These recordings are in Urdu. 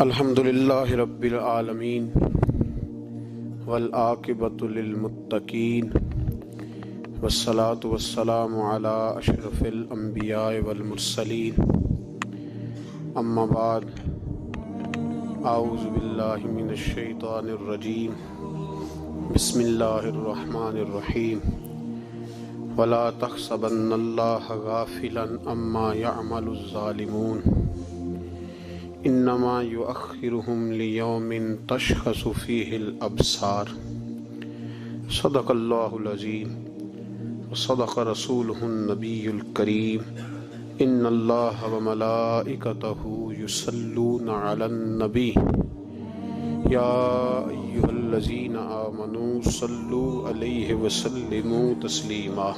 الحمدللہ رب العالمین والعاقبۃ للمتقین والصلاة والسلام علی اشرف الانبیاء والمرسلین اما بعد اعوذ باللہ من الشیطان الرجیم بسم اللہ الرحمن الرحیم ولا تحسبن اللہ غافلا عما يعمل الظالمون انما یؤخرهم لیوم تشخص فیہ الابصار صدق اللہ العظیم وصدق رسولہ النبی الکریم ان اللہ وملائکتہ یصلون علی النبی یا ایہا الذین آمنوا صلوا علیہ وسلموا تسلیما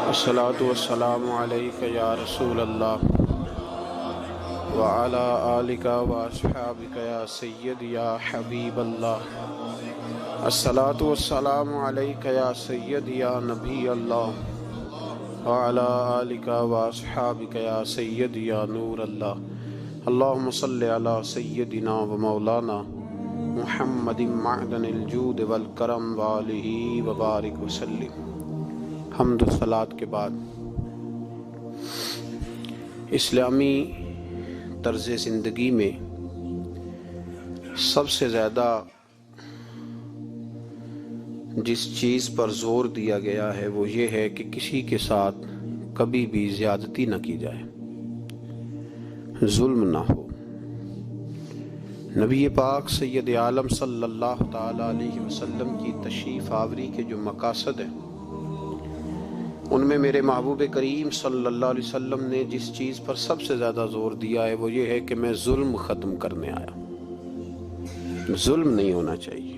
الصلاۃ والسلام علیک یا رسول اللہ وعلى آلك وأصحابك يا سيد يا حبيب الله الصلاة والسلام عليك يا سيد يا نبي الله وعلى آلك وأصحابك يا سيد يا نور الله اللهم صل على سيدنا ومولانا محمد معدن الجود والکرم وآلہ وبارک وسلم۔ حمد و صلاۃ کے بعد اسلامی طرز زندگی میں سب سے زیادہ جس چیز پر زور دیا گیا ہے وہ یہ ہے کہ کسی کے ساتھ کبھی بھی زیادتی نہ کی جائے، ظلم نہ ہو۔ نبی پاک سید عالم صلی اللہ تعالی علیہ وسلم کی تشریف آوری کے جو مقاصد ہیں ان میں میرے محبوب کریم صلی اللہ علیہ وسلم نے جس چیز پر سب سے زیادہ زور دیا ہے وہ یہ ہے کہ میں ظلم ختم کرنے آیا، ظلم نہیں ہونا چاہیے۔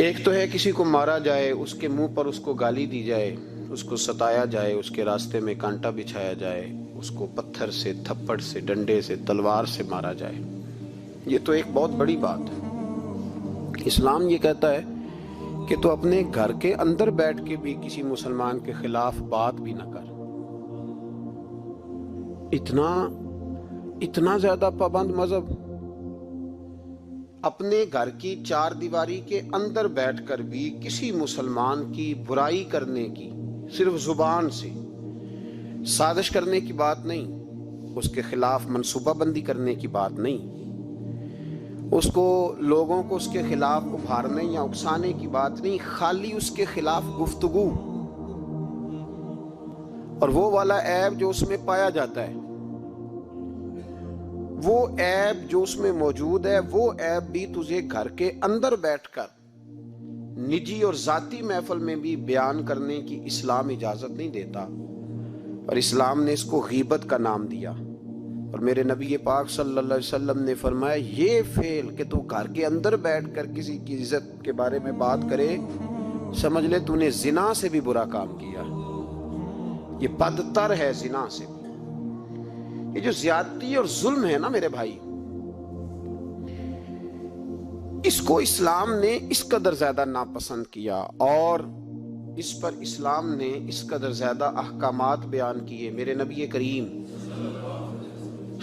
ایک تو ہے کسی کو مارا جائے، اس کے منہ پر اس کو گالی دی جائے، اس کو ستایا جائے، اس کے راستے میں کانٹا بچھایا جائے، اس کو پتھر سے، تھپڑ سے، ڈنڈے سے، تلوار سے مارا جائے، یہ تو ایک بہت بڑی بات ہے۔ اسلام یہ کہتا ہے کہ تو اپنے گھر کے اندر بیٹھ کے بھی کسی مسلمان کے خلاف بات بھی نہ کر۔ اتنا زیادہ پابند مذہب، اپنے گھر کی چار دیواری کے اندر بیٹھ کر بھی کسی مسلمان کی برائی کرنے کی، صرف زبان سے سازش کرنے کی بات نہیں، اس کے خلاف منصوبہ بندی کرنے کی بات نہیں، اس کو لوگوں کو اس کے خلاف ابھارنے یا اکسانے کی بات نہیں، خالی اس کے خلاف گفتگو اور وہ والا عیب جو اس میں پایا جاتا ہے، وہ عیب جو اس میں موجود ہے، وہ عیب بھی تجھے گھر کے اندر بیٹھ کر نجی اور ذاتی محفل میں بھی بیان کرنے کی اسلام اجازت نہیں دیتا، اور اسلام نے اس کو غیبت کا نام دیا۔ اور میرے نبی پاک صلی اللہ علیہ وسلم نے فرمایا یہ فعل کہ تو گھر کے اندر بیٹھ کر کسی کی عزت کے بارے میں بات کرے، سمجھ لے تو نے زنا سے بھی برا کام کیا، یہ بدتر ہے زنا سے۔ یہ جو زیادتی اور ظلم ہے نا میرے بھائی، اس کو اسلام نے اس قدر زیادہ ناپسند کیا اور اس پر اسلام نے اس قدر زیادہ احکامات بیان کیے۔ میرے نبی کریم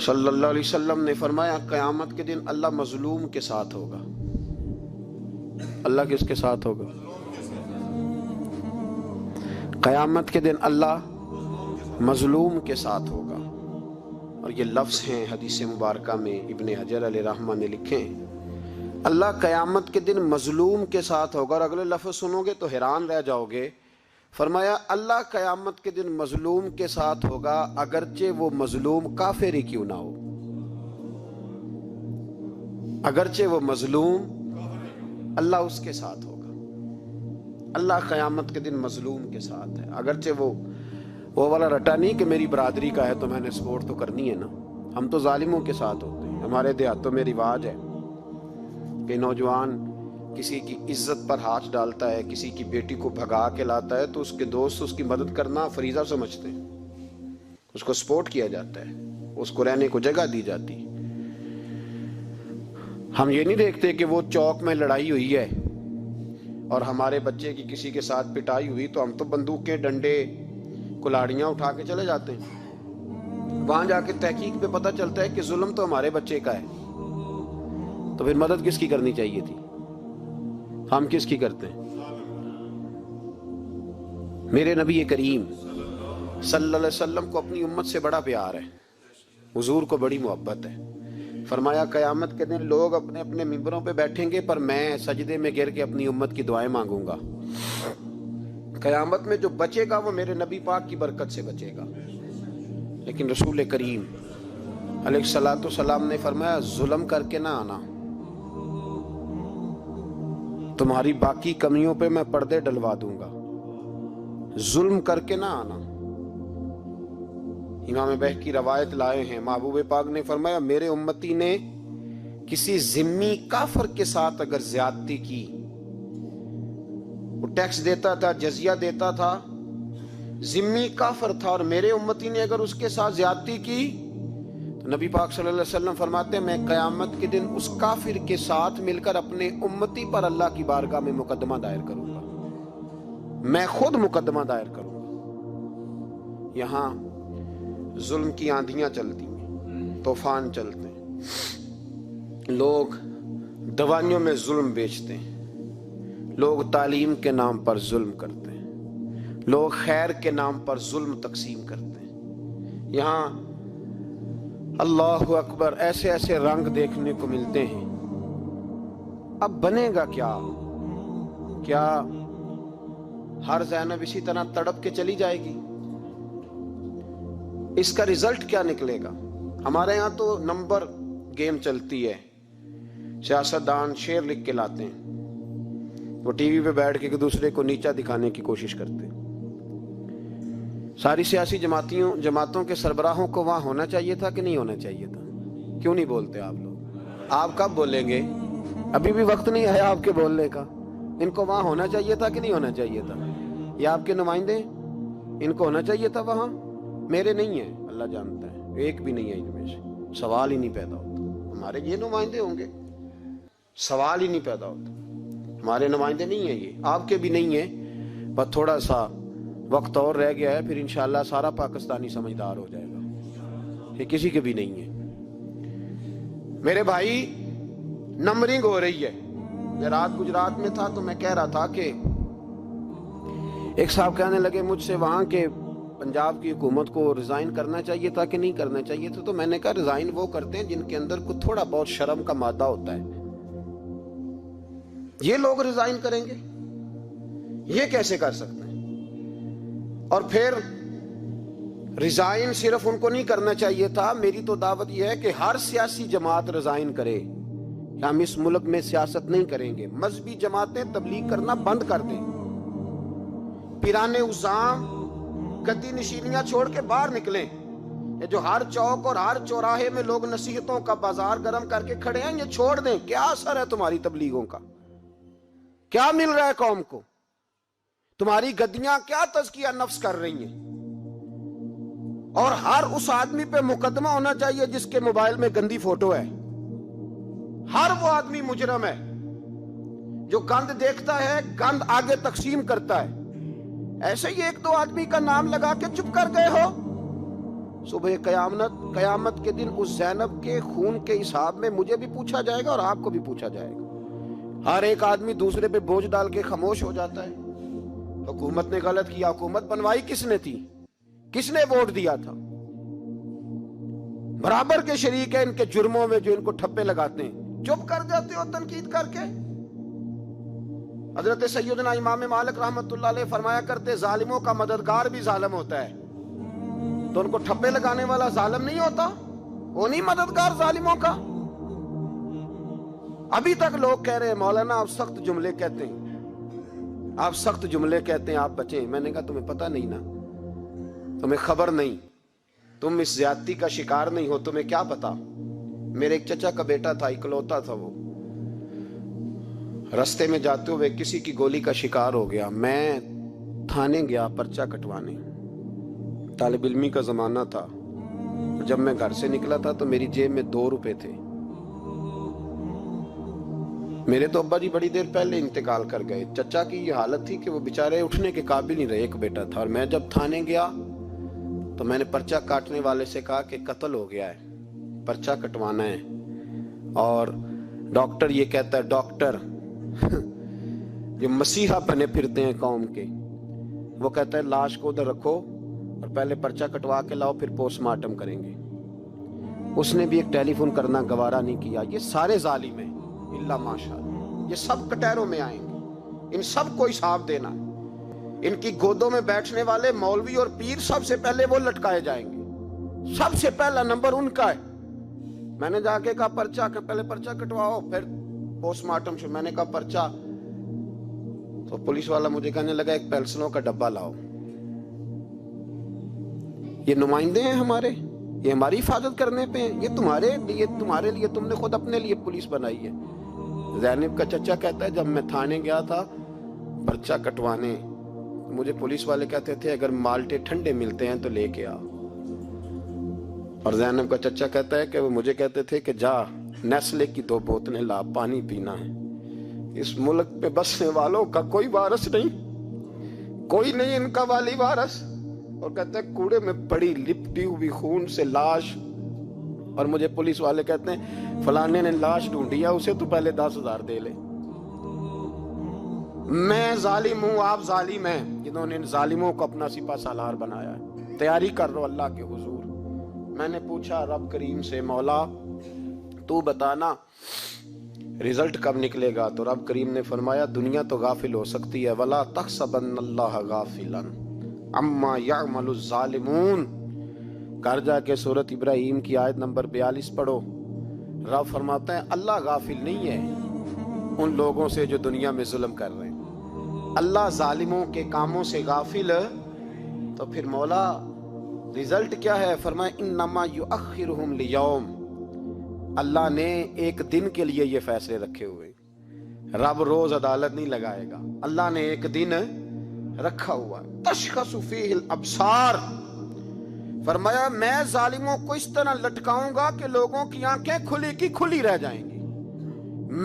صلی اللہ علیہ وسلم نے فرمایا قیامت کے دن اللہ مظلوم کے ساتھ ہوگا۔ اللہ کس کے ساتھ ہوگا؟ قیامت کے دن اللہ مظلوم کے ساتھ ہوگا، اور یہ لفظ ہیں حدیث مبارکہ میں ابن حجر علیہ رحمہ نے لکھے، اللہ قیامت کے دن مظلوم کے ساتھ ہوگا۔ اور اگلے لفظ سنو گے تو حیران رہ جاؤ گے، فرمایا اللہ قیامت کے دن مظلوم کے ساتھ ہوگا اگرچہ وہ مظلوم کافر ہی کیوں نہ ہو، اگرچہ وہ مظلوم اللہ اس کے ساتھ ہوگا۔ اللہ قیامت کے دن مظلوم کے ساتھ ہے، اگرچہ وہ والا رٹا نہیں کہ میری برادری کا ہے تو میں نے سپورٹ تو کرنی ہے نا، ہم تو ظالموں کے ساتھ ہوتے ہیں۔ ہمارے دیہاتوں میں رواج ہے کہ نوجوان کسی کی عزت پر ہاتھ ڈالتا ہے، کسی کی بیٹی کو بھگا کے لاتا ہے تو اس کے دوست اس کی مدد کرنا فریضہ سمجھتے ہیں، اس کو سپورٹ کیا جاتا ہے، اس کو رہنے کو جگہ دی جاتی۔ ہم یہ نہیں دیکھتے کہ وہ چوک میں لڑائی ہوئی ہے اور ہمارے بچے کی کسی کے ساتھ پٹائی ہوئی تو ہم تو بندوقیں، ڈنڈے، کلاڑیاں اٹھا کے چلے جاتے ہیں۔ وہاں جا کے تحقیق پہ پتہ چلتا ہے کہ ظلم تو ہمارے بچے کا ہے، تو پھر مدد کس کی کرنی چاہیے تھی؟ ہم کس کی کرتے ہیں؟ میرے نبی کریم صلی اللہ علیہ وسلم کو اپنی امت سے بڑا پیار ہے، حضور کو بڑی محبت ہے۔ فرمایا قیامت کے دن لوگ اپنے اپنے ممبروں پہ بیٹھیں گے، پر میں سجدے میں گر کے اپنی امت کی دعائیں مانگوں گا۔ قیامت میں جو بچے گا وہ میرے نبی پاک کی برکت سے بچے گا۔ لیکن رسول کریم علیہ الصلوۃ والسلام نے فرمایا ظلم کر کے نہ آنا، تمہاری باقی کمیوں پہ میں پردے ڈلوا دوں گا، ظلم کر کے نہ آنا۔ امام بہقی روایت لائے ہیں، محبوب پاک نے فرمایا میرے امتی نے کسی ذمی کافر کے ساتھ اگر زیادتی کی، وہ ٹیکس دیتا تھا، جزیہ دیتا تھا، ذمی کافر تھا، اور میرے امتی نے اگر اس کے ساتھ زیادتی کی تو نبی پاک صلی اللہ علیہ وسلم فرماتے ہیں میں قیامت کے دن اس کافر کے ساتھ مل کر اپنے امتی پر اللہ کی بارگاہ میں مقدمہ دائر کروں گا، میں خود مقدمہ دائر کروں گا۔ یہاں ظلم کی آندھیاں چلتی ہیں، طوفان چلتے ہیں، لوگ دوائیوں میں ظلم بیچتے ہیں، لوگ تعلیم کے نام پر ظلم کرتے ہیں، لوگ خیر کے نام پر ظلم تقسیم کرتے ہیں۔ یہاں اللہ اکبر ایسے ایسے رنگ دیکھنے کو ملتے ہیں۔ اب بنے گا کیا؟ کیا ہر زینب اسی طرح تڑپ کے چلی جائے گی؟ اس کا رزلٹ کیا نکلے گا؟ ہمارے ہاں تو نمبر گیم چلتی ہے، سیاستدان شعر لکھ کے لاتے ہیں، وہ ٹی وی پہ بیٹھ کے ایک دوسرے کو نیچا دکھانے کی کوشش کرتے ہیں۔ ساری سیاسی جماعتوں کے سربراہوں کو وہاں ہونا چاہیے تھا کہ نہیں ہونا چاہیے تھا؟ کیوں نہیں بولتے آپ لوگ؟ آپ کب بولیں گے؟ ابھی بھی وقت نہیں آیا آپ کے بولنے کا۔ ان کو وہاں ہونا چاہیے تھا کہ نہیں ہونا چاہیے تھا؟ یہ آپ کے نمائندے، ان کو ہونا چاہیے تھا وہاں؟ میرے نہیں ہیں، اللہ جانتا ہے، ایک بھی نہیں ہے ان میں سے، سوال ہی نہیں پیدا ہوتا۔ ہمارے یہ نمائندے ہوں گے؟ سوال ہی نہیں پیدا ہوتا۔ ہمارے نمائندے نہیں ہیں یہ، آپ کے بھی نہیں ہیں، بس تھوڑا سا وقت اور رہ گیا ہے، پھر انشاءاللہ سارا پاکستانی سمجھدار ہو جائے گا۔ یہ کسی کے بھی نہیں ہے۔ میرے بھائی نمبرنگ ہو رہی ہے۔ میں رات گجرات میں تھا تو میں کہہ رہا تھا کہ ایک صاحب کہنے لگے مجھ سے وہاں کے پنجاب کی حکومت کو ریزائن کرنا چاہیے تھا کہ نہیں کرنا چاہیے تھا، تو میں نے کہا ریزائن وہ کرتے ہیں جن کے اندر کوئی تھوڑا بہت شرم کا مادہ ہوتا ہے۔ یہ لوگ ریزائن کریں گے؟ یہ کیسے کر سکتے ہیں؟ اور پھر ریزائن صرف ان کو نہیں کرنا چاہیے تھا، میری تو دعوت یہ ہے کہ ہر سیاسی جماعت ریزائن کرے۔ ہم اس ملک میں سیاست نہیں کریں گے، مذہبی جماعتیں تبلیغ کرنا بند کر دیں، پیرانے عظام گدی نشینیاں چھوڑ کے باہر نکلیں۔ یہ جو ہر چوک اور ہر چوراہے میں لوگ نصیحتوں کا بازار گرم کر کے کھڑے ہیں، یہ چھوڑ دیں۔ کیا اثر ہے تمہاری تبلیغوں کا؟ کیا مل رہا ہے قوم کو؟ تمہاری گدیاں کیا تزکیہ نفس کر رہی ہیں؟ اور ہر اس آدمی پہ مقدمہ ہونا چاہیے جس کے موبائل میں گندی فوٹو ہے۔ ہر وہ آدمی مجرم ہے جو گند دیکھتا ہے، گند آگے تقسیم کرتا ہے۔ ایسے ہی ایک دو آدمی کا نام لگا کے چپ کر گئے ہو، صبح قیامت کے دن اس زینب کے خون کے حساب میں مجھے بھی پوچھا جائے گا اور آپ کو بھی پوچھا جائے گا۔ ہر ایک آدمی دوسرے پہ بوجھ ڈال کے خاموش ہو جاتا ہے۔ حکومت نے غلط کیا، حکومت بنوائی کس نے تھی؟ کس نے ووٹ دیا تھا؟ برابر کے شریک ہیں ان کے جرموں میں جو ان کو ٹھپے لگاتے ہیں، چپ کر جاتے ہو تنقید کر کے۔ حضرت سیدنا امام مالک رحمۃ اللہ علیہ فرمایا کرتے ظالموں کا مددگار بھی ظالم ہوتا ہے، تو ان کو ٹھپے لگانے والا ظالم نہیں ہوتا؟ وہ نہیں مددگار ظالموں کا؟ ابھی تک لوگ کہہ رہے ہیں مولانا آپ سخت جملے کہتے ہیں، آپ سخت جملے کہتے ہیں، آپ بچیں۔ میں نے کہا تمہیں پتہ نہیں نا، تمہیں خبر نہیں، تم اس زیادتی کا شکار نہیں ہو، تمہیں کیا پتا۔ میرے ایک چچا کا بیٹا تھا، اکلوتا تھا، وہ رستے میں جاتے ہوئے کسی کی گولی کا شکار ہو گیا۔ میں تھانے گیا پرچہ کٹوانے، طالب علمی کا زمانہ تھا۔ جب میں گھر سے نکلا تھا تو میری جیب میں 2 روپے تھے۔ میرے تو ابا جی بڑی دیر پہلے انتقال کر گئے۔ چچا کی یہ حالت تھی کہ وہ بیچارے اٹھنے کے قابل نہیں رہے، ایک بیٹا تھا۔ اور میں جب تھانے گیا تو میں نے پرچہ کاٹنے والے سے کہا کہ قتل ہو گیا ہے, پرچہ کٹوانا ہے. اور ڈاکٹر یہ کہتا ہے, ڈاکٹر جو مسیحا بنے پھرتے ہیں قوم کے, وہ کہتا ہے لاش کو ادھر رکھو اور پہلے پرچہ کٹوا کے لاؤ, پھر پوسٹ مارٹم کریں گے. اس نے بھی ایک ٹیلی فون کرنا گوارا نہیں کیا. یہ سارے ظالم ہیں الا ماشاءاللہ, یہ سب کٹہروں میں آئیں گے, ان سب کو حساب دینا. ان کی گودوں میں بیٹھنے والے مولوی اور پیر سب سے پہلے وہ لٹکائے جائیں گے, سب سے پہلا نمبر ان کا ہے. میں نے جا کے کہا پرچہ, پہلے پرچہ کٹواؤ پھر پوسٹ مارٹم شروع. میں نے کہا پرچہ, تو پولیس والا مجھے کہنے لگا ایک پینسلوں کا ڈبہ لاؤ. یہ نمائندے ہیں ہمارے, یہ ہماری حفاظت کرنے پہ ہیں, یہ تمہارے لیے تم نے خود اپنے لیے پولیس بنائی ہے. زینب کا چچا کہتا ہے جب میں تھانے گیا تھا پرچہ کٹوانے, مجھے پولیس والے کہتے تھے اگر مالٹے ٹھنڈے ملتے ہیں تو لے کے آ. اور زینب کا چچا کہتا ہے کہ وہ مجھے کہتے تھے کہ جا نیسلے کی 2 بوتلیں لا, پانی پینا ہے. اس ملک پہ بسنے والوں کا کوئی وارث نہیں, کوئی نہیں ان کا والی وارث. اور کہتے ہیں کوڑے میں پڑی لپٹی ہوئی خون سے لاش, اور مجھے پولیس والے کہتے ہیں فلانے نے لاش ڈھونڈی ہے, اسے تو پہلے 10,000 دے لے. میں ظالم ہوں, آپ ظالم ہیں, جنہوں نے ان ظالموں کو اپنا سپہ سالار بنایا ہے. تیاری کر رہو اللہ کے حضور. میں نے پوچھا رب کریم سے, مولا تو بتانا رزلٹ کب نکلے گا؟ تو رب کریم نے فرمایا دنیا تو غافل ہو سکتی ہے, وَلَا تَحْسَبَنَّ اللَّهَ غَافِلًا عَمَّا يَعْمَلُ الظَّالِمُونَ. گھر جا کے سورۃ ابراہیم کی آیت نمبر 42 پڑھو. رب فرماتا ہے اللہ غافل نہیں ہے ان لوگوں سے جو دنیا میں ظلم کر رہے ہیں. اللہ ظالموں کے کاموں سے غافل, تو پھر مولا رزلٹ کیا ہے؟ فرمایا انما یؤخرہم لیوم, اللہ نے ایک دن کے لیے یہ فیصلے رکھے ہوئے. رب روز عدالت نہیں لگائے گا, اللہ نے ایک دن رکھا ہوا. تشخص فیہ الابصار, فرمایا میں ظالموں کو اس طرح لٹکاؤں گا کہ لوگوں کی آنکھیں کھلی کی کھلی رہ جائیں گی.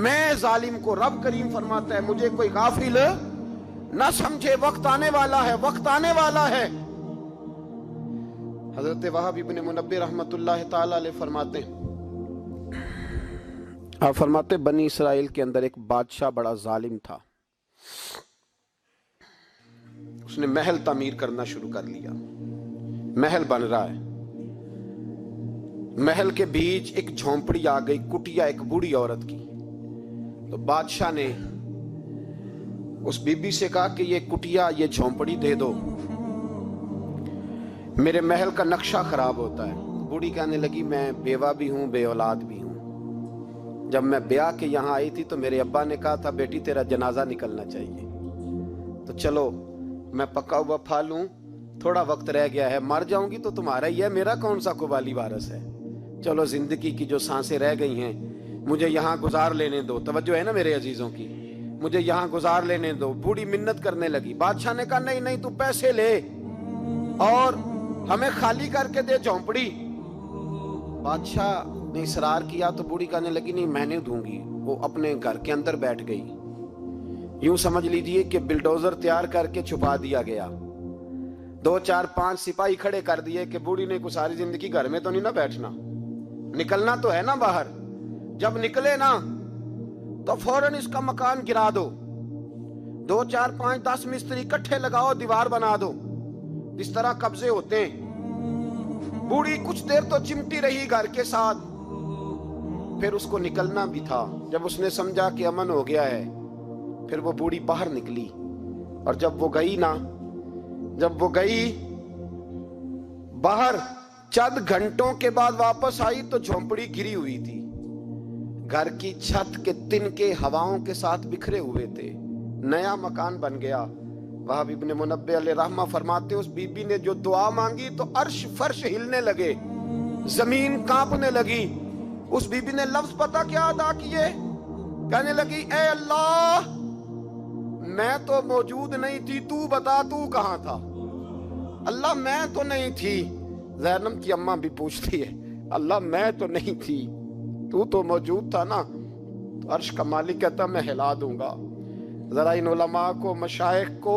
میں ظالم کو, رب کریم فرماتا ہے مجھے کوئی غافل نہ سمجھے, وقت آنے والا ہے, وقت آنے والا ہے. حضرت وہب ابن منبہ رحمت اللہ تعالی علیہ فرماتے ہیں, آپ فرماتے بنی اسرائیل کے اندر ایک بادشاہ بڑا ظالم تھا. اس نے محل تعمیر کرنا شروع کر لیا, محل بن رہا ہے, محل کے بیچ ایک جھونپڑی آ گئی, کٹیا ایک بوڑھی عورت کی. تو بادشاہ نے اس بی بی سے کہا کہ یہ کٹیا, یہ جھونپڑی دے دو, میرے محل کا نقشہ خراب ہوتا ہے. بوڑھی کہنے لگی میں بیوہ بھی ہوں, بے اولاد بھی ہوں. جب میں بیاہ کے یہاں آئی تھی تو میرے ابا نے کہا تھا بیٹی تیرا جنازہ نکلنا چاہیے, تو چلو میں پکا ہوا پھل ہوں, تھوڑا وقت رہ گیا ہے, مر جاؤں گی تو تمہارا ہی ہے, میرا کون سا قبالی وارث ہے. چلو زندگی کی جو سانسیں رہ گئی ہیں مجھے یہاں گزار لینے دو. توجہ ہے نا میرے عزیزوں کی, مجھے یہاں گزار لینے دو. بوڑھی منت کرنے لگی. بادشاہ نے کہا نہیں نہیں, تو پیسے لے اور ہمیں خالی کر کے دے جھونپڑی. بادشاہ نے اصرار کیا تو بوڑھی کہنے لگی نہیں میں نہیں دوں گی. وہ اپنے گھر کے اندر بیٹھ گئی. یوں سمجھ لیجئے کہ بلڈوزر تیار کر کے چھپا دیا گیا. 2 4 5 سپاہی کھڑے کر دیے کہ بوڑھی نے کو ساری زندگی گھر میں تو نہیں نہ بیٹھنا, نکلنا تو ہے نا باہر. جب نکلے نا تو فوراً اس کا مکان گرا دو, 2 4 5 10 مستری کٹھے لگاؤ, دیوار بنا دو. اس طرح قبضے ہوتے ہیں. بوڑھی کچھ دیر تو چمٹی رہی گھر کے ساتھ, پھر اس کو نکلنا بھی تھا. جب اس نے سمجھا کہ امن ہو گیا ہے پھر وہ بوڑھی باہر نکلی. اور جب وہ گئی باہر, چند گھنٹوں کے بعد واپس آئی تو جھونپڑی گری ہوئی تھی. گھر کی چھت کے تنکے ہواؤں کے ساتھ بکھرے ہوئے تھے. نیا مکان بن گیا. وہب ابن منبہ علیہ رحمہ فرماتے اس بی بی نے جو دعا مانگی تو عرش فرش ہلنے لگے, زمین کانپنے لگی. اس بی بی نے لفظ پتہ کیا ادا کیے؟ کہنے لگی اے اللہ میں تو موجود نہیں تھی, تو بتا تو کہاں تھا؟ اللہ میں تو نہیں تھی. زینب کی اماں بھی پوچھتی ہے اللہ میں تو نہیں تھی, تو تو موجود تھا نا. عرش کا مالک کہتا میں ہلا دوں گا. ذرا ان علماء کو, مشائخ کو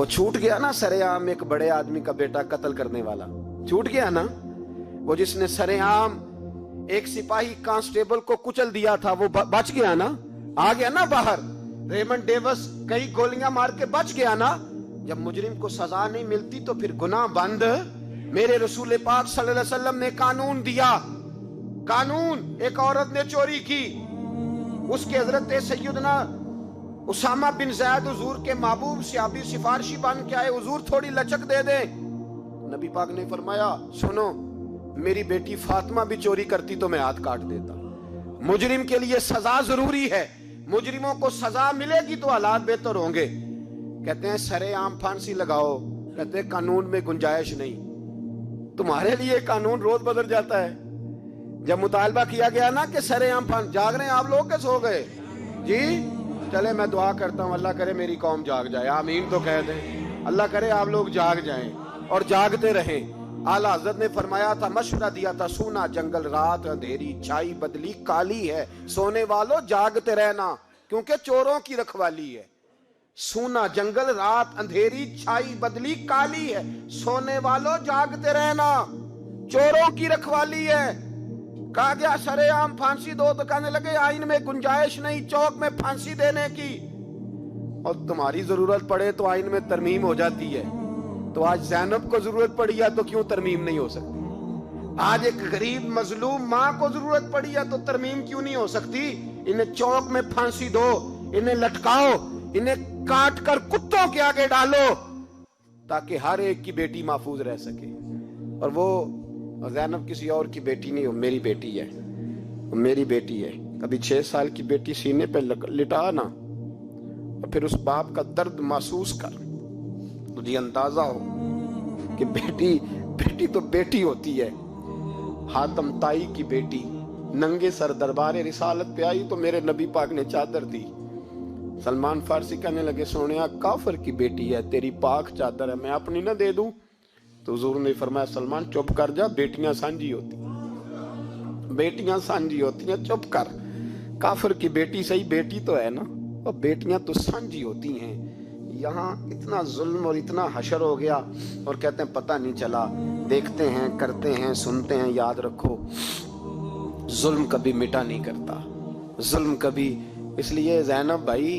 وہ چھوٹ گیا نا سرے عام ایک بڑے آدمی کا بیٹا قتل کرنے والا، چھوٹ گیا نا وہ جس نے سرے عام ایک سپاہی کانسٹیبل کو کچل دیا تھا، وہ بچ گیا نا، آ گیا نا باہر۔ ریمنڈ ڈیوس کئی گولیاں مار کے بچ گیا نا۔ جب مجرم کو سزا نہیں ملتی تو پھر گناہ بند۔ میرے رسول پاک صلی اللہ علیہ وسلم نے قانون دیا، قانون، ایک عورت نے چوری کی، اس کے حضرت سیدنا اسامہ بن زید حضور کے محبوب صحابی سفارشی بن کے آئے، حضور تھوڑی لچک دے دیں۔ نبی پاک نے فرمایا سنو، میری بیٹی فاطمہ بھی چوری کرتی تو میں ہاتھ کاٹ دیتا۔ مجرم کے لیے سزا ضروری ہے، مجرموں کو سزا ملے گی تو حالات بہتر ہوں گے۔ کہتے ہیں سرے عام پھانسی لگاؤ، کہتے ہیں قانون میں گنجائش نہیں۔ تمہارے لیے قانون روز بدل جاتا ہے۔ جب مطالبہ کیا گیا نا کہ سرے عام جاگ رہے ہیں آپ لوگ، کیسے ہو گئے جی؟ چلے میں دعا کرتا ہوں، اللہ کرے میری قوم جاگ جائے، آمین تو کہہ دیں۔ اللہ کرے آپ لوگ جاگ جائیں اور جاگتے رہیں۔ اعلیٰ حضرت نے فرمایا تھا، مشورہ دیا تھا، سونا جنگل رات اندھیری چھائی بدلی کالی ہے، سونے والوں جاگتے رہنا کیونکہ چوروں کی رکھوالی ہے۔ سونا جنگل رات اندھیری چھائی بدلی کالی ہے، سونے والوں جاگتے رہنا، چوروں کی رکھوالی ہے۔ کہا گیا سرے عام پھانسی دو تو کہنے لگے آئین میں گنجائش نہیں چوک میں پھانسی دینے کی، اور تمہاری ضرورت پڑے تو آئین میں ترمیم ہو جاتی ہے۔ تو آج زینب کو ضرورت پڑی ہے تو کیوں ترمیم نہیں ہو سکتی؟ آج ایک غریب مظلوم ماں کو ضرورت پڑی ہے تو ترمیم کیوں نہیں ہو سکتی؟ انہیں چوک میں پھانسی دو، انہیں لٹکاؤ، انہیں کاٹ کر کتوں کے آگے ڈالو تاکہ ہر ایک کی بیٹی محفوظ رہ سکے۔ اور وہ زینب کسی اور کی بیٹی نہیں، وہ میری بیٹی ہے، وہ میری بیٹی ہے۔ کبھی 6 سال کی بیٹی سینے پہ لٹا نا اور پھر اس باپ کا درد محسوس کر، تجھے اندازہ ہو کہ بیٹی تو بیٹی ہوتی ہے۔ حاتم تائی کی بیٹی ننگے سر دربار رسالت پہ آئی تو میرے نبی پاک نے چادر دی۔ سلمان فارسی کہنے لگے سونیا کافر کی بیٹی ہے، تیری پاک چادر ہے، میں اپنی نہ دے دوں؟ تو حضور نے فرمایا سلمان چپ کر جا، بیٹیاں سانجی ہوتی ہیں، بیٹیاں سانجی ہوتی ہیں، چپ کر۔ کافر کی بیٹی صحیح بیٹی تو ہے نا، اور بیٹیاں تو سانجی ہوتی ہیں۔ یہاں اتنا ظلم اور اتنا حشر ہو گیا اور کہتے ہیں پتہ نہیں چلا۔ دیکھتے ہیں، کرتے ہیں، سنتے ہیں۔ یاد رکھو ظلم کبھی مٹا نہیں کرتا، ظلم کبھی۔ اس لیے زینب بھائی،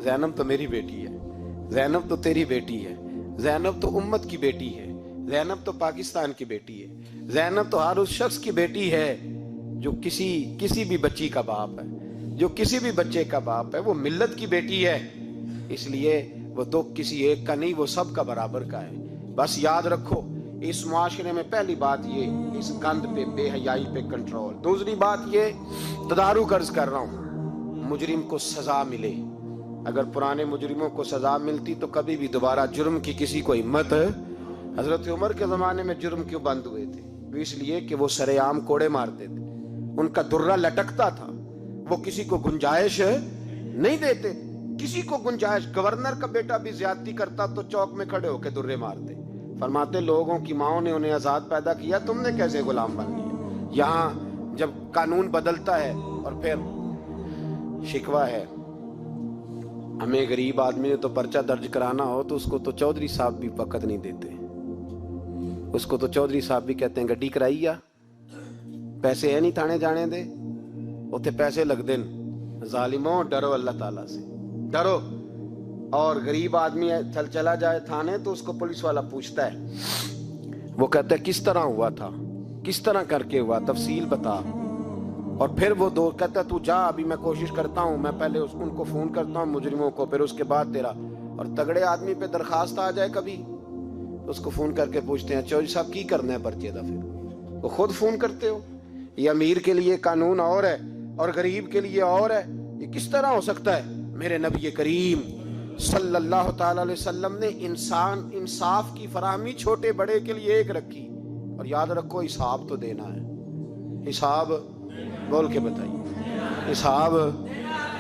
زینب تو میری بیٹی ہے، زینب تو تیری بیٹی ہے، زینب تو امت کی بیٹی ہے، زینب تو پاکستان کی بیٹی ہے، زینب تو ہر اس شخص کی بیٹی ہے جو کسی بھی بچی کا باپ ہے، جو کسی بھی بچے کا باپ ہے، وہ ملت کی بیٹی ہے۔ اس لیے وہ دکھ کسی ایک کا نہیں، وہ سب کا برابر کا ہے۔ بس یاد رکھو اس معاشرے میں پہلی بات یہ، اس گند پہ، بے حیائی پہ کنٹرول۔ دوسری بات یہ، تدارک عرض کر رہا ہوں، مجرم کو سزا ملے۔ اگر پرانے مجرموں کو سزا ملتی تو کبھی بھی دوبارہ جرم کی کسی کو ہمت۔ حضرت عمر کے زمانے میں جرم کیوں بند ہوئے تھے؟ اس لیے کہ وہ سرے عام کوڑے مارتے تھے، ان کا درہ لٹکتا تھا، وہ کسی کو گنجائش نہیں دیتے، کسی کو گنجائش۔ گورنر کا بیٹا بھی زیادتی کرتا تو چوک میں کھڑے ہو کے درے مارتے۔ فرماتے لوگوں کی ماؤں نے انہیں آزاد پیدا کیا، تم نے کیسے غلام بن لیا؟ یہاں جب قانون بدلتا ہے اور پھر شکوہ ہے، ہمیں غریب آدمی نے تو پرچہ درج کرانا ہو تو اس کو تو چودھری صاحب بھی وقت نہیں دیتے، اس کو تو چودھری صاحب بھی کہتے ہیں گڈی کرائی آ، پیسے ہے نہیں تھانے جانے دے، اتنے پیسے لگ دیں۔ ظالموں ڈرو اللہ تعالیٰ سے، ڈرو۔ اور غریب آدمی چلا جائے تھانے تو اس کو پولیس والا پوچھتا ہے، وہ کہتا ہے کس طرح ہوا تھا، کس طرح کر کے ہوا، تفصیل بتا۔ اور پھر وہ کہتا ہے تو جا، ابھی میں کوشش کرتا ہوں، میں پہلے ان کو فون کرتا ہوں مجرموں کو، پھر اس کے بعد تیرا۔ اور تگڑے آدمی پہ درخواست آ جائے کبھی، اس کو فون کر کے پوچھتے ہیں چودھری صاحب کی کرنا ہے پرچے دا؟ پھر وہ خود فون کرتے ہو۔ یہ امیر کے لیے قانون اور ہے اور غریب کے لیے اور ہے، یہ کس طرح ہو سکتا ہے؟ میرے نبی کریم صلی اللہ تعالی علیہ وسلم نے انصاف کی فراہمی چھوٹے بڑے کے لیے ایک رکھی۔ اور یاد رکھو حساب تو دینا ہے، حساب بول کے بتائیے، حساب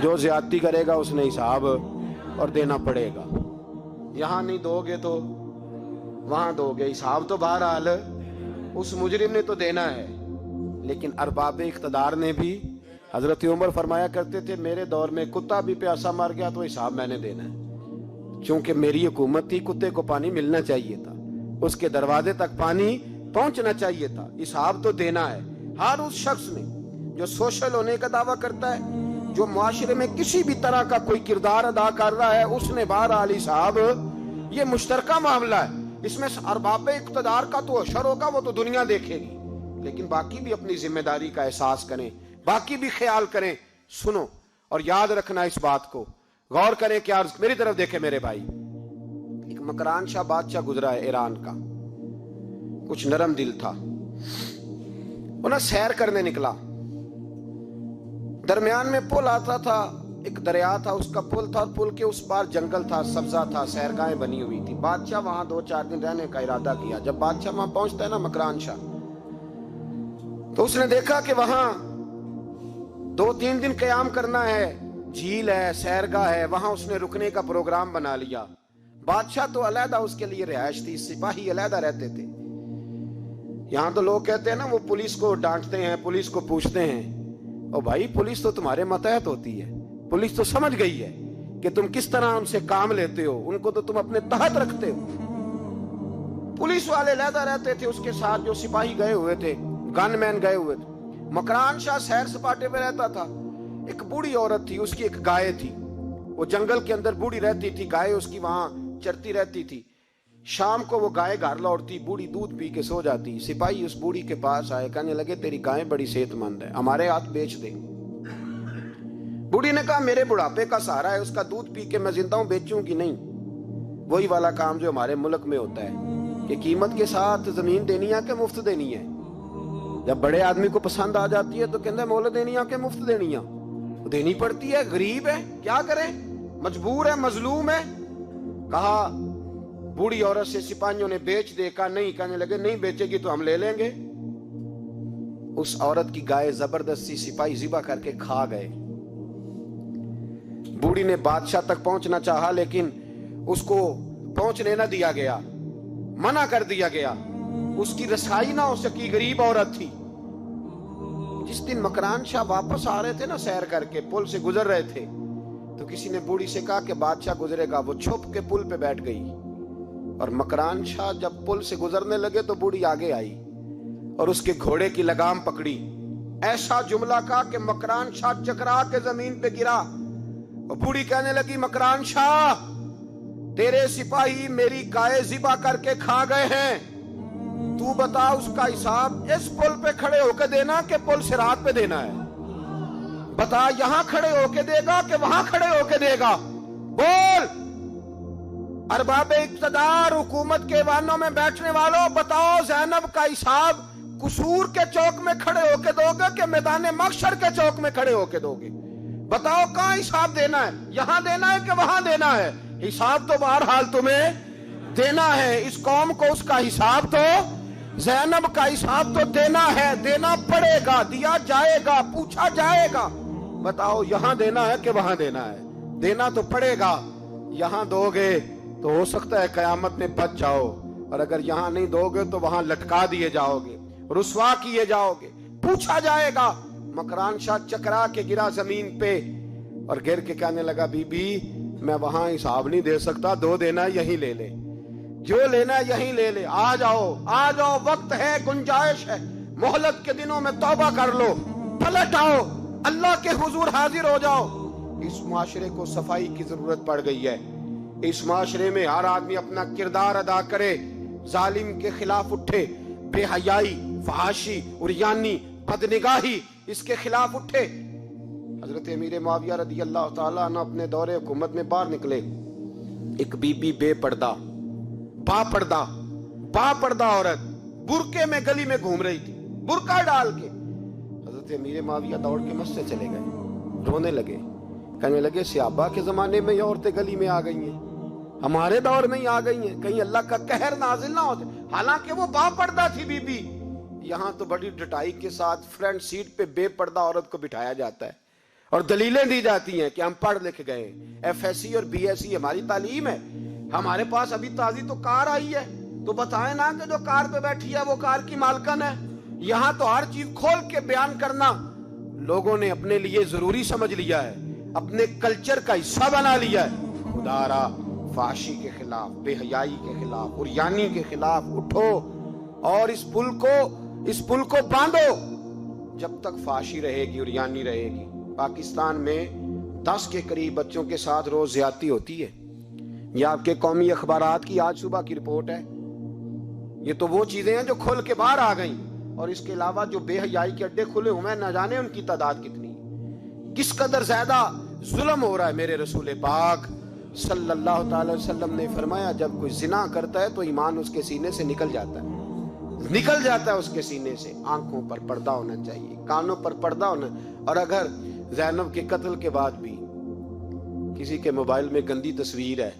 جو زیادتی کرے گا اس نے حساب اور دینا پڑے گا۔ یہاں نہیں دو گے تو وہاں دو گے، حساب تو بہرحال اس مجرم نے تو دینا ہے۔ لیکن ارباب اقتدار نے بھی، حضرت عمر فرمایا کرتے تھے میرے دور میں کتا بھی پیاسا مر گیا تو حساب میں نے دینا ہے۔ چونکہ میری حکومت تھی، کتے کو پانی ملنا چاہیے تھا، اس کے دروازے تک پانی پہنچنا چاہیے تھا، حساب تو دینا ہے۔ ہر اس شخص نے جو سوشل ہونے کا دعویٰ کرتا ہے، جو معاشرے میں کسی بھی طرح کا کوئی کردار ادا کر رہا ہے، اس نے بہرحال حساب، یہ مشترکہ معاملہ ہے، اس میں ارباب اقتدار کا تو اشر ہوگا، وہ تو دنیا دیکھے گی، لیکن باقی بھی اپنی ذمہ داری کا احساس کریں، باقی بھی خیال کریں۔ سنو اور یاد رکھنا اس بات کو، غور کریں کہ میری طرف دیکھیں میرے بھائی، ایک مکران شاہ بادشاہ گزرا ہے ایران کا، کچھ نرم دل تھا، انہیں سیر کرنے نکلا، درمیان میں پل آتا تھا، ایک دریا تھا، اس کا پل تھا، پل کے اس پار جنگل تھا، سبزہ تھا، سیرگاہیں بنی ہوئی تھی۔ بادشاہ وہاں 2-4 دن رہنے کا ارادہ کیا۔ جب بادشاہ وہاں پہنچتا ہے نا مکران شاہ، تو اس نے دیکھا کہ وہاں 2-3 دن قیام کرنا ہے، جھیل ہے، سیرگاہ ہے، وہاں اس نے رکنے کا پروگرام بنا لیا۔ بادشاہ تو علیحدہ اس کے لیے رہائش تھی، سپاہی علیحدہ رہتے تھے۔ یہاں تو لوگ کہتے ہیں نا وہ پولیس کو ڈانٹتے ہیں، پولیس کو پوچھتے ہیں، او بھائی پولیس تو تمہارے ماتحت ہوتی ہے، پولیس تو سمجھ گئی ہے کہ تم کس طرح ان سے کام لیتے ہو، ان کو تو تم اپنے تحت رکھتے ہو۔ پولیس والے علیحدہ رہتے تھے، اس کے ساتھ جو سپاہی گئے ہوئے تھے، گن مین گئے ہوئے تھے۔ مکران شاہ سیر سپاٹے پہ رہتا تھا۔ ایک بوڑھی عورت تھی، اس کی ایک گائے تھی، وہ جنگل کے اندر بوڑھی رہتی تھی، گائے اس کی وہاں چرتی رہتی تھی۔ شام کو وہ گائے گھر لوٹتی، بوڑھی دودھ پی کے سو جاتی۔ سپاہی اس بوڑھی کے پاس آئے، کہنے لگے تیری گائے بڑی صحت مند ہے، ہمارے ہاتھ بیچ دے۔ بوڑھی نے کہا میرے بڑھاپے کا سہارا ہے، اس کا دودھ پی کے میں زندہ ہوں، بیچوں گی نہیں۔ وہی والا کام جو ہمارے ملک میں ہوتا ہے کہ قیمت کے ساتھ زمین دینی ہے کہ مفت دینی ہے۔ جب بڑے آدمی کو پسند آ جاتی ہے تو کہتے ہیں مول دینی ہے کہ مفت دینی ہے، دینی پڑتی ہے، غریب ہے، کیا کریں، مجبور ہے، مظلوم ہے۔ کہا بوڑھی عورت سے سپاہیوں نے بیچ دے، کہا نہیں، کہنے لگے نہیں بیچے گی تو ہم لے لیں گے۔ اس عورت کی گائے زبردستی سپاہی ذبح کر کے کھا گئے۔ بوڑھی نے بادشاہ تک پہنچنا چاہا لیکن اس کو پہنچنے نہ دیا گیا، منع کر دیا گیا، اس کی رسائی نہ ہو سکی، غریب عورت تھی۔ جس دن مکران شاہ واپس آ رہے تھے نا، سیر کر کے پل سے گزر رہے تھے، تو کسی نے بوڑھی سے کہا کہ بادشاہ گزرے گا۔ وہ چھپ کے پل پہ بیٹھ گئی، اور مکران شاہ جب پل سے گزرنے لگے تو بوڑھی آگے آئی اور اس کے گھوڑے کی لگام پکڑی، ایسا جملہ کہا کہ مکران شاہ چکرا کے زمین پہ گرا۔ اور بوڑھی کہنے لگی مکران شاہ تیرے سپاہی میری گائے ذبح کر کے کھا گئے ہیں، تو بتا اس کا حساب اس پل پہ کھڑے ہو کے دینا کہ پل صراط پہ دینا ہے؟ بتا یہاں کھڑے ہو کے دے گا کہ وہاں کھڑے ہو کے دے گا؟ بول۔ ارباب اقتدار، حکومت کے ایوانوں میں بیٹھنے والوں، بتاؤ زینب کا حساب قصور کے چوک میں کھڑے ہو کے دو گے کہ میدان محشر کے چوک میں کھڑے ہو کے دو گے؟ بتاؤ کہاں حساب دینا ہے، یہاں دینا ہے کہ وہاں دینا ہے؟ حساب تو بہرحال تمہیں دینا ہے، اس قوم کو اس کا حساب تو، زینب کا حساب تو دینا ہے، دینا پڑے گا، دیا جائے گا، پوچھا جائے گا۔ بتاؤ یہاں دینا ہے کہ وہاں دینا ہے؟ دینا تو پڑے گا، یہاں دو گے تو ہو سکتا ہے قیامت میں بچ جاؤ، اور اگر یہاں نہیں دو گے تو وہاں لٹکا دیے جاؤ گے، رسوا کیے جاؤ گے، پوچھا جائے گا۔ مکران شاہ چکرا کے گرا زمین پہ اور گر کے کہنے لگا بی بی میں وہاں حساب نہیں دے سکتا، دو دینا یہیں لے لے، جو لینا یہیں لے لے، آ جاؤ آ جاؤ، وقت ہے، گنجائش ہے، مہلت کے دنوں میں توبہ کر لو، پلٹ آؤ، اللہ کے حضور حاضر ہو جاؤ۔ اس معاشرے کو صفائی کی ضرورت پڑ گئی ہے، اس معاشرے میں ہر آدمی اپنا کردار ادا کرے، ظالم کے خلاف اٹھے، بے حیائی، فحاشی، عریانی، بدنگاہی، اس کے خلاف اٹھے۔ حضرت امیر معاویہ رضی اللہ تعالیٰ عنہ اپنے دور حکومت میں باہر نکلے، ایک بی بی بے پردہ، با پردہ عورت برقعے میں گلی میں گھوم رہی تھی، برقع ڈال کے۔ حضرت امیر معاویہ دوڑ کے مسجد چلے گئے، رونے لگے، کہنے لگے صحابہ کے زمانے میں یہ عورتیں گلی میں آ گئی ہیں، ہمارے دور میں ہی آ گئی ہیں، کہیں اللہ کا قہر نازل نہ ہوتے۔ حالانکہ وہ با پردہ تھی بی بی، یہاں تو بڑی ڈٹائی کے ساتھ فرنٹ سیٹ پہ بے پردہ عورت کو بٹھایا جاتا ہے اور دلیلیں دی جاتی ہیں کہ ہم پڑھ لکھ گئے، ایف ایس سی اور بی ایس سی ہماری تعلیم ہے، ہمارے پاس ابھی تازی تو کار آئی ہے، تو بتائیں نا کہ جو کار پہ بیٹھی ہے وہ کار کی مالکن ہے۔ یہاں تو ہر چیز کھول کے بیان کرنا لوگوں نے اپنے لیے ضروری سمجھ لیا ہے، اپنے کلچر کا حصہ بنا لیا ہے۔ خدا را فحشی کے خلاف، بے حیائی کے خلاف، عریانی کے خلاف اٹھو اور اس پل کو باندھو جب تک فحشی رہے گی، عریانی رہے گی۔ پاکستان میں 10 کے قریب بچوں کے ساتھ روز زیادتی ہوتی ہے۔ یہ آپ کے قومی اخبارات کی آج صبح کی رپورٹ ہے۔ یہ تو وہ چیزیں ہیں جو کھل کے باہر آ گئیں، اور اس کے علاوہ جو بے حیائی کے اڈے کھلے ہوئے ہیں، نہ جانے ان کی تعداد کتنی ہے۔ کس قدر زیادہ ظلم ہو رہا ہے۔ میرے رسول پاک صلی اللہ تعالی وسلم نے فرمایا جب کوئی زنا کرتا ہے تو ایمان اس کے سینے سے نکل جاتا ہے اس کے سینے سے۔ آنکھوں پر پردہ ہونا چاہیے، کانوں پر پردہ ہونا۔ اور اگر زینب کے قتل کے بعد بھی کسی کے موبائل میں گندی تصویر ہے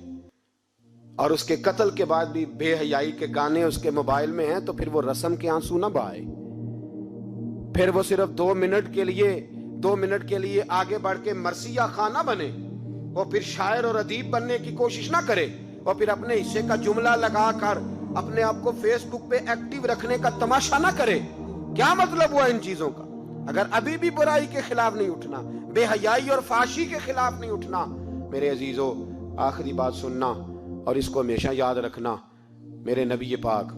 اور اس کے قتل کے بعد بھی بے حیائی کے گانے اس کے موبائل میں ہیں، تو پھر وہ رسم کے آنسو نہ بہائے، پھر وہ صرف 2 منٹ کے لیے آگے بڑھ کے مرثیہ خان نہ بنے، وہ پھر شاعر اور ادیب بننے کی کوشش نہ کرے، اور پھر اپنے حصے کا جملہ لگا کر اپنے آپ کو فیس بک پہ ایکٹیو رکھنے کا تماشا نہ کرے۔ کیا مطلب ہوا ان چیزوں کا؟ اگر ابھی بھی برائی کے خلاف نہیں اٹھنا، بے حیائی اور فحشی کے خلاف نہیں اٹھنا، میرے عزیزو آخری بات سننا اور اس کو ہمیشہ یاد رکھنا۔ میرے نبی پاک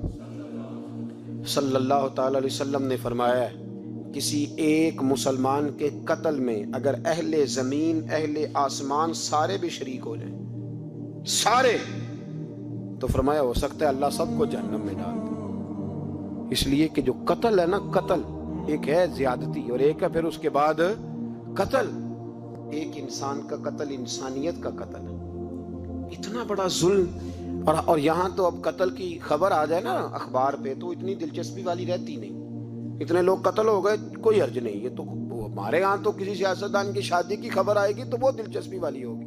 صلی اللہ تعالی علیہ وسلم نے فرمایا ہے کسی ایک مسلمان کے قتل میں اگر اہل زمین اہل آسمان سارے بھی شریک ہو جائیں، سارے، تو فرمایا ہو سکتا ہے اللہ سب کو جہنم میں ڈال دے۔ اس لیے کہ جو قتل ہے نا، قتل ایک ہے زیادتی اور ایک ہے پھر اس کے بعد قتل۔ ایک انسان کا قتل انسانیت کا قتل ہے، اتنا بڑا ظلم۔ اور یہاں تو اب قتل کی خبر آ جائے نا اخبار پہ تو اتنی دلچسپی والی رہتی نہیں۔ اتنے لوگ قتل ہو گئے، کوئی حرج نہیں۔ یہ تو ہمارے ہاں تو کسی سیاستدان کی شادی کی خبر آئے گی تو بہت دلچسپی والی ہوگی،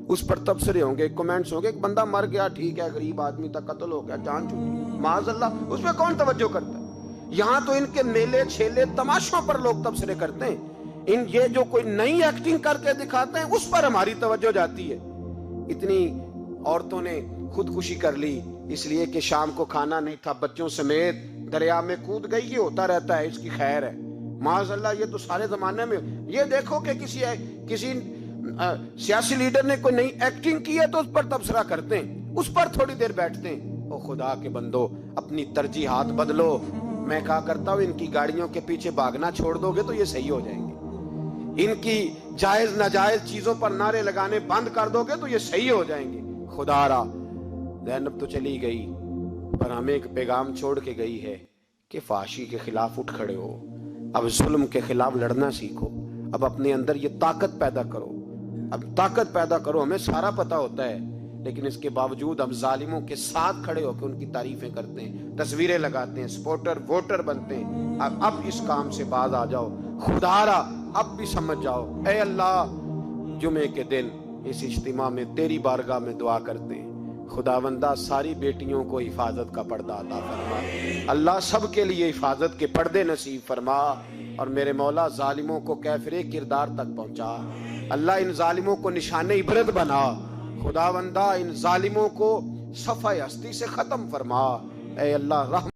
اس پر تبصرے ہوں گے، کمنٹس ہوں گے، ایک بندہ مر گیا، ٹھیک ہے، غریب آدمی تھا، قتل ہو گیا، جان چھوٹی، معاذ اللہ، اس پہ کون توجہ کرتا ہے؟ یہاں تو ان کے میلے چھیلے تماشوں پر لوگ تبصرے کرتے ہیں۔ یہ جو کوئی نئی ایکٹنگ کر کے دکھاتے ہیں اس پر ہماری توجہ جاتی ہے۔ اتنی عورتوں نے خودکشی کر لی اس لیے کہ شام کو کھانا نہیں تھا، بچوں سمیت دریا میں کود گئی۔ یہ ہوتا رہتا ہے، اس کی خیر ہے، معاذ اللہ۔ یہ تو سارے زمانے میں، یہ دیکھو کہ کسی سیاسی لیڈر نے کوئی نئی ایکٹنگ کی ہے تو اس پر تبصرہ کرتے ہیں، اس پر تھوڑی دیر بیٹھتے ہیں۔ او خدا کے بندو، اپنی ترجیحات بدلو۔ میں کہا کرتا ہوں ان کی گاڑیوں کے پیچھے بھاگنا چھوڑ دو گے تو یہ صحیح ہو جائیں گے، ان کی جائز ناجائز چیزوں پر نعرے لگانے بند کر دو گے تو یہ صحیح ہو جائیں گے۔ خدا را زینب تو چلی گئی پر ہمیں ایک پیغام چھوڑ کے گئی ہے کہ فحشی کے خلاف اٹھ کھڑے ہو، اب ظلم کے خلاف لڑنا سیکھو، اب اپنے اندر یہ طاقت پیدا کرو، اب طاقت پیدا کرو۔ ہمیں سارا پتہ ہوتا ہے لیکن اس کے باوجود ہم ظالموں کے ساتھ کھڑے ہو کے ان کی تعریفیں کرتے ہیں، تصویریں لگاتے ہیں، سپورٹر ووٹر بنتے ہیں۔ اب اس کام سے باز آ جاؤ، خدا را اب بھی سمجھ جاؤ۔ اے اللہ، جمعے کے دن اس اجتماع میں تیری بارگاہ میں دعا کرتے ہیں، خداوندہ ساری بیٹیوں کو حفاظت کا پردہ عطا فرما، اللہ سب کے لیے حفاظت کے پردے نصیب فرما، اور میرے مولا ظالموں کو کیفر کردار تک پہنچا۔ اللہ ان ظالموں کو نشان عبرت بنا، خداوندہ ان ظالموں کو صفحہ ہستی سے ختم فرما۔ اے اللہ رحم